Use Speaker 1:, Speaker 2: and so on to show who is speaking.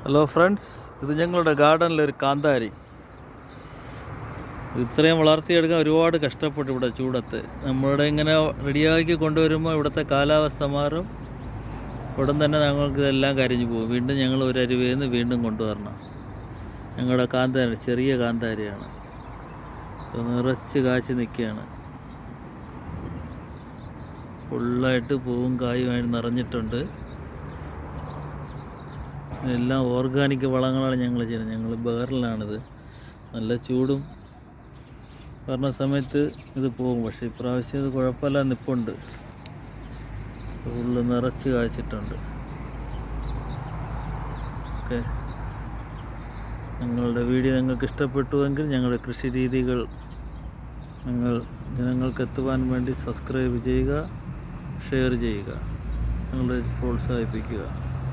Speaker 1: Hello friends, ഇത് ഞങ്ങളുടെ ഗാർഡനിലൊരു കാന്താരി. ഇത്രയും വളർത്തിയെടുക്കാൻ ഒരുപാട് കഷ്ടപ്പെട്ടു. ഇവിടെ ചൂടത്ത് നമ്മളിവിടെ ഇങ്ങനെ റെഡിയാക്കി കൊണ്ടുവരുമ്പോൾ ഇവിടുത്തെ കാലാവസ്ഥ മാറും. ഉടൻ തന്നെ ഞങ്ങൾക്ക് ഇതെല്ലാം കരിഞ്ഞു പോകും. വീണ്ടും ഞങ്ങൾ ഒരു അരുവേന്ന് വീണ്ടും കൊണ്ടുവരണം. ഞങ്ങളുടെ കാന്താരി ചെറിയ കാന്താരിയാണ്, നിറച്ച് കായ്ച്ച് നിൽക്കുകയാണ്. ഫുള്ളായിട്ട് പൂവും കായുമായി നിറഞ്ഞിട്ടുണ്ട്. എല്ലാം ഓർഗാനിക് വളങ്ങളാണ് ഞങ്ങൾ ചെയ്യുന്നത്. ഞങ്ങൾ ബേറിലാണിത്. നല്ല ചൂടും പറഞ്ഞ സമയത്ത് ഇത് പോകും. പക്ഷേ ഇപ്രാവശ്യം ഇത് കുഴപ്പമില്ല, നിൽപ്പുണ്ട്. ഫുള്ള് നിറച്ച് കായ്ച്ചിട്ടുണ്ട്. ഓക്കെ, ഞങ്ങളുടെ വീഡിയോ നിങ്ങൾക്ക് ഇഷ്ടപ്പെട്ടുവെങ്കിൽ ഞങ്ങളുടെ കൃഷി രീതികൾ ജനങ്ങൾക്ക് എത്തുവാൻ വേണ്ടി സബ്സ്ക്രൈബ് ചെയ്യുക, ഷെയർ ചെയ്യുക, ഞങ്ങളെ പ്രോത്സാഹിപ്പിക്കുക.